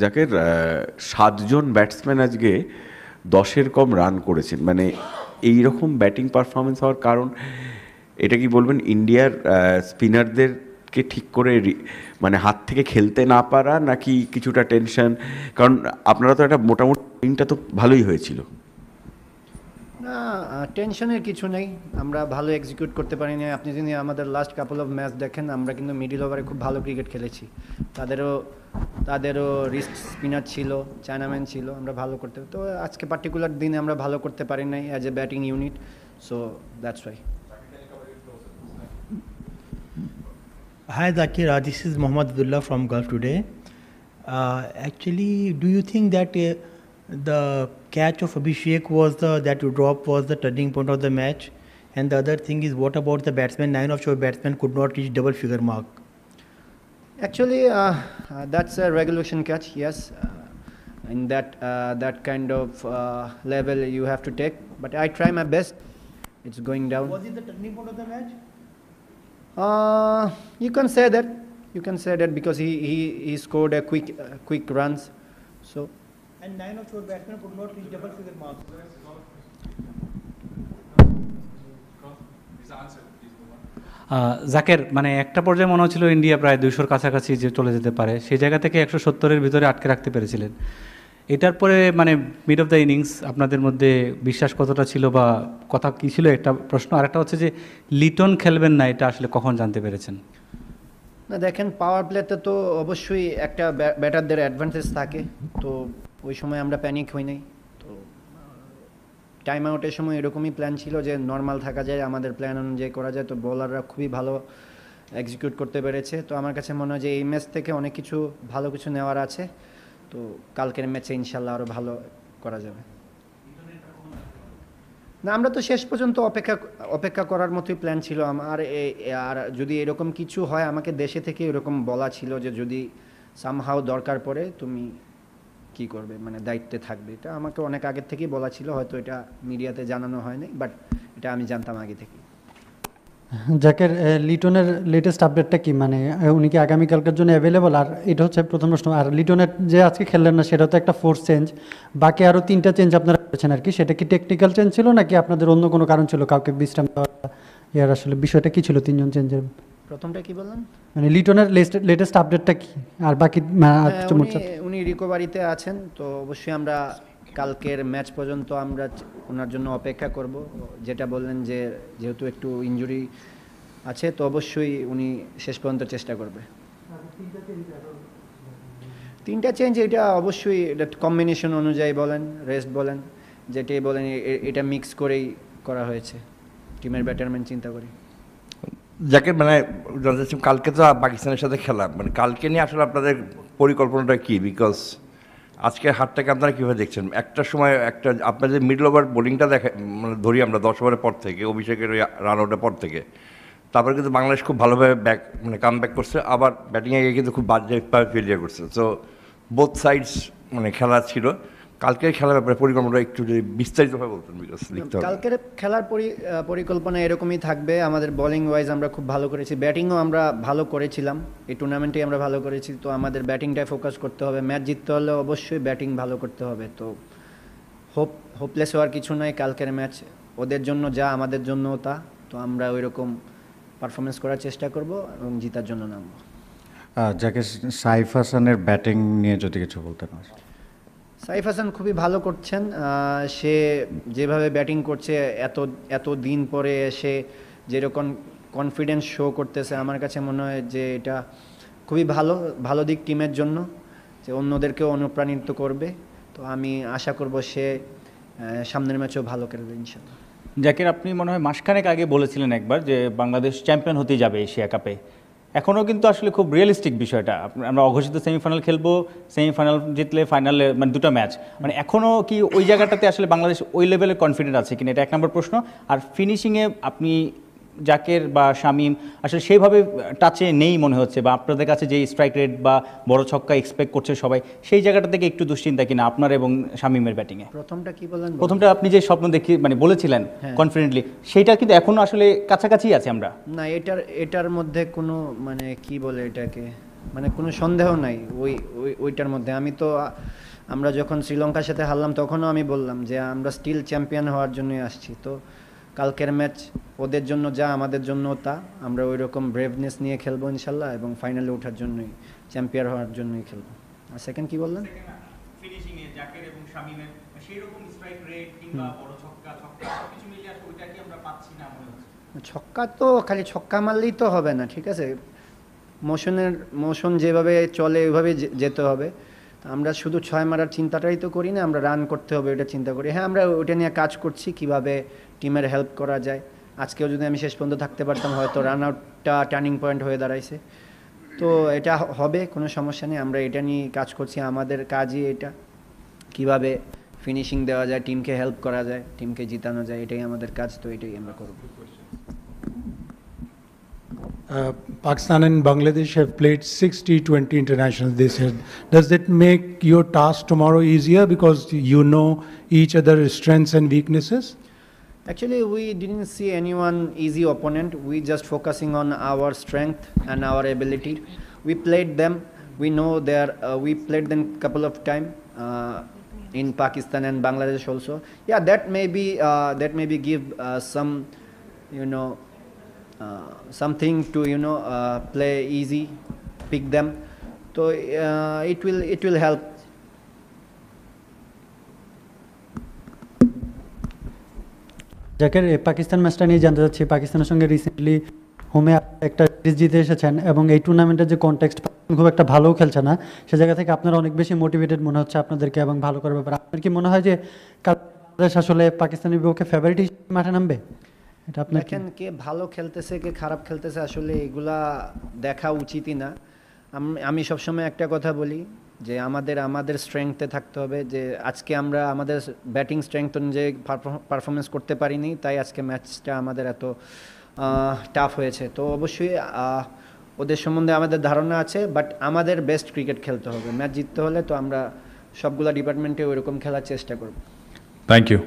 যাকে 7 জন ব্যাটসম্যান আজকে 10-এর কম রান করেছেন, মানে এই রকম ব্যাটিং পারফরমেন্স হওয়ার কারণ এটা কি বলবেন ইন্ডিয়ার স্পিনারদেরকে ঠিক করে মানে হাত থেকে খেলতে না পারা, নাকি কিছুটা টেনশন? কারণ আপনারা তো একটা মোটামুটি টিমটা তো ভালোই হয়েছিল। না, টেনশনের কিছু নেই, আমরা ভালো এক্সিকিউট করতে পারিনি। আপনি যদি আমাদের লাস্ট কাপল অফ ম্যাচ দেখেন, আমরা কিন্তু মিডল ওভারে খুব ভালো ক্রিকেট খেলেছি। তাদেরও রিস্ক স্পিনার ছিল, চায়নাম্যান ছিল, আমরা ভালো করতে, তো আজকে পার্টিকুলার দিনে আমরা ভালো করতে পারি নাই as a batting unit, so that's why. Hi Zakir, this is Mohammad Abdullah from Gulf Today. Actually, do you think that the catch of Abhishek that you dropped was the turning point of the match? And the other thing is, what about the batsmen? 9 of your batsmen could not reach double figure mark. Actually, that's a regulation catch, yes. In that kind of level you have to take, but I try my best. It's going down. Was it the turning point of the match? You can say that. You can say that because he scored a quick runs. So. And 9 of your batsmen could not reach double figure marks. Zakir, মানে একটা পর্যায়ে মনে হচ্ছিল India প্রায় 200-র কাছাকাছি যে চলে যেতে পারে, সেই জায়গা থেকে 170-এর ভিতরে আটকে রাখতে পেরেছিলেন। এটার পরে মানে মিড অফ দ্য ইনিংস আপনাদের মধ্যে বিশ্বাস কতটা ছিল বা কথা কী ছিল, একটা প্রশ্ন। আরেকটা হচ্ছে যে লিটন খেলবেন না, এটা আসলে কখন জানতে পেরেছেন? না দেখেন, পাওয়ার প্লেতে তো অবশ্যই একটা ব্যাটারদের অ্যাডভান্টেজ থাকে, তো ওই সময় আমরা প্যানিক হই নাই। তো টাইম আউটের সময় এরকমই প্ল্যান ছিল যে নর্মাল থাকা যায়, আমাদের প্ল্যান অনুযায়ী করা যায়, তো বোলাররা খুবই ভালো এক্সিকিউট করতে পেরেছে। তো আমার কাছে মনে হয় যে এই ম্যাচ থেকে অনেক কিছু ভালো কিছু নেওয়ার আছে, তো কালকের ম্যাচে ইনশাল্লাহ আরও ভালো করা যাবে। না, আমরা তো শেষ পর্যন্ত অপেক্ষা করার মতোই প্ল্যান ছিল আমার। আর যদি এরকম কিছু হয়, আমাকে দেশে থেকে এরকম বলা ছিল যে যদি সামহাও দরকার পড়ে তুমি কি করবে, মানে দায়িত্বে থাকবে। এটা আমাকে অনেক আগের থেকেই বলা ছিল, হয়তো এটা মিডিয়াতে জানানো হয়নি, বাট এটা আমি জানতাম আগে থেকে। জাকের, লিটনের লেটেস্ট আপডেটটা কি, মানে উনি কি আগামীকালকের জন্য অ্যাভেলেবল? আর এটা হচ্ছে প্রথম প্রশ্ন। আর লিটনের যে আজকে খেললেন না, সেটা তো একটা ফোর্স চেঞ্জ, বাকি আরও 3টা চেঞ্জ আপনারা করেছেন আর কি, সেটা কি টেকনিক্যাল চেঞ্জ ছিল নাকি আপনাদের অন্য কোনো কারণ ছিল, কাউকে বিশ্রাম দেওয়া? এর আসলে বিষয়টা কি ছিল 3জন চেঞ্জের? প্রথমটা কি বললেন? মানে লিটনের লেটেস্ট আপডেটটা কি, আর বাকি উনি রিকভারিতে আছেন, তো অবশ্যই আমরা কালকের ম্যাচ পর্যন্ত আমরা ওনার জন্য অপেক্ষা করব। যেটা বললেন যে যেহেতু একটু ইনজুরি আছে, তো অবশ্যই উনি শেষ পর্যন্ত চেষ্টা করবে। 3টা চেঞ্জ, এটা অবশ্যই এটা কম্বিনেশন অনুযায়ী বলেন, রেস্ট বলেন, যেটাই বলেন, এটা মিক্স করেই করা হয়েছে টিমের ব্যাটারম্যান চিন্তা করি। যাকে মানে কালকে তো পাকিস্তানের সাথে খেলা, মানে কালকে নিয়ে আসলে আপনাদের পরিকল্পনাটা কি? বিকজ আজকের হারটাকে আপনারা কীভাবে দেখছেন? একটা সময় আপনাদের মিডল ওভার বোলিংটা মানে ধরি আমরা 10 ওভারের পর থেকে, অভিষেকের রান আউটের পর থেকে, তারপরে কিন্তু বাংলাদেশ খুব ভালোভাবে কাম ব্যাক করছে, আবার ব্যাটিংয়ে গিয়ে কিন্তু খুব বাজেভাবে ফেলিয়ার করছে। সো বোথ সাইডস মানে খেলা ছিল। কালকের খেলার ব্যাপারে পরিকল্পনা একটু যদি বিস্তারিতভাবে বলতেন। বিকজ কালকের খেলার পরিকল্পনা এরকমই থাকবে। আমাদের বোলিং ওয়াইজ আমরা খুব ভালো করেছি, ব্যাটিংও আমরা ভালো করেছিলাম, এই টুর্নামেন্টেই আমরা ভালো করেছি, তো আমাদের ব্যাটিংটায় ফোকাস করতে হবে। ম্যাচ জিততে হলে অবশ্যই ব্যাটিং ভালো করতে হবে, তো হোপলেস হওয়ার কিছু নাই। কালকের ম্যাচ ওদের জন্য যা, আমাদের জন্যও তা, তো আমরা ওই রকম পারফরমেন্স করার চেষ্টা করব এবং জিতার জন্য নামবো। যাকে সাইফ হাসানের ব্যাটিং নিয়ে যদি কিছু বলতেন। সাইফ হাসান খুবই ভালো করছেন, সে যেভাবে ব্যাটিং করছে, এত দিন পরে এসে যেরকম কনফিডেন্স শো করতেছে, আমার কাছে মনে হয় যে এটা খুবই ভালো দিক টিমের জন্য, যে অন্যদেরকেও অনুপ্রাণিত করবে। তো আমি আশা করব সে সামনের ম্যাচেও ভালো খেলবে ইনশাল্লাহ। জাকির, আপনি মনে হয় মাসখানেক আগে বলেছিলেন একবার যে বাংলাদেশ চ্যাম্পিয়ন হতেই যাবে এশিয়া কাপে। এখনও কিন্তু আসলে খুব রিয়েলিস্টিক বিষয়টা, আমরা অঘোষিত সেমিফাইনাল খেলবো, সেমিফাইনাল জিতলে ফাইনালে মানে 2টা ম্যাচ, মানে এখনও কি ওই জায়গাটাতে আসলে বাংলাদেশ ওই লেভেলের কনফিডেন্ট আছে কিনা, এটা 1 নম্বর প্রশ্ন। আর ফিনিশিংয়ে আপনি জাকের বা শামীম আসলে সেইভাবে টাচে নেই মনে হচ্ছে, বা আপনাদের কাছে যে স্ট্রাইক রেট বা বড় ছক্কা এক্সপেক্ট করছে সবাই, সেই জায়গাটা থেকে একটু দুশ্চিন্তা কিনা আপনার এবং শামীমের ব্যাটিংয়ে? প্রথমটা কি বলেন? প্রথমটা আপনি যে স্বপ্ন দেখি মানে বলেছিলেন কনফিডেন্টলি, সেইটা কিন্তু এখনও আসলে কাছাকাছি আছে আমরা। না, এটার মধ্যে কোনো মানে কি বলে এটাকে মানে কোনো সন্দেহ নাই ওইটার মধ্যে। আমরা যখন শ্রীলঙ্কার সাথে হারলাম তখনও আমি বললাম যে আমরা স্টিল চ্যাম্পিয়ন হওয়ার জন্যই আসছি। তো কালকের ম্যাচ ওদের জন্য যা আমাদের জন্য তা, আমরা ওই রকম ব্রেভনেস নিয়ে খেলবো ইনশাল্লাহ, এবং ফাইনালে ওঠার জন্যই, চ্যাম্পিয়ন হওয়ার জন্যই খেলবো। আর সেকেন্ড কি বললেন? ফিনিশিং এ জাকের এবং শামীমের সেই রকম স্ট্রাইক রেট কিংবা বড় ছক্কা সবকিছু মিলিয়ে আসলে ওইটা কি আমরা পাচ্ছি না মনে হচ্ছে? ছক্কা তো খালি ছক্কা মারলেই তো হবে না, ঠিক আছে? মোশন যেভাবে চলে ওইভাবে যেতে হবে। আমরা শুধু 6 মারার চিন্তাটাই তো করি না, আমরা রান করতে হবে এটা চিন্তা করি। হ্যাঁ, আমরা ওইটা নিয়ে কাজ করছি, কিভাবে টিমের হেল্প করা যায়। আজকেও যদি আমি শেষ পর্যন্ত থাকতে পারতাম হয়তো রান আউটটা টার্নিং পয়েন্ট হয়ে দাঁড়াইছে। তো এটা হবে, কোনো সমস্যা নেই, আমরা এটা নিয়ে কাজ করছি। আমাদের কাজই এটা, কিভাবে ফিনিশিং দেওয়া যায়, টিমকে হেল্প করা যায়, টিমকে জিতানো যায়, এটাই আমাদের কাজ। তো এটাই আমরা করব। Pakistan and Bangladesh have played 6 T20 internationals this year. Does that make your task tomorrow easier because you know each other's strengths and weaknesses? Actually, we didn't see anyone easy opponent. We just focusing on our strength and our ability. We played them. We know we played them couple of time in Pakistan and Bangladesh also. Yeah, that maybe give some, something to play easy, pick them. So it will help. Zaker, Pakistan ম্যাচটা নিয়ে জানতে চাচ্ছি। পাকিস্তানের সঙ্গে recently হোমে একটা series জিতে এসেছেন এবং এই টুর্নামেন্টের যে কনটেক্সট খুব একটা ভালোও খেলছে না, সে জায়গা থেকে আপনারা অনেক বেশি মোটিভেটেড মনে হচ্ছে আপনাদেরকে এবং ভালো করার ব্যাপারে। আপনার কি মনে হয় যে বাংলাদেশ আসলে পাকিস্তানের বিপক্ষে ফেভারিট হিসেবে মাঠে নামবে? এটা আপনার দেখেন, কে ভালো খেলতেছে কে খারাপ খেলতেছে আসলে এগুলা দেখা উচিতই না। আমি সবসময় একটা কথা বলি যে আমাদের স্ট্রেংথে থাকতে হবে। যে আজকে আমরা আমাদের ব্যাটিং স্ট্রেংথ অনুযায়ী পারফরমেন্স করতে পারিনি, তাই আজকে ম্যাচটা আমাদের এত টাফ হয়েছে। তো অবশ্যই ওদের সম্বন্ধে আমাদের ধারণা আছে, বাট আমাদের বেস্ট ক্রিকেট খেলতে হবে। ম্যাচ জিততে হলে তো আমরা সবগুলা ডিপার্টমেন্টে ওইরকম খেলার চেষ্টা করব। Thank you.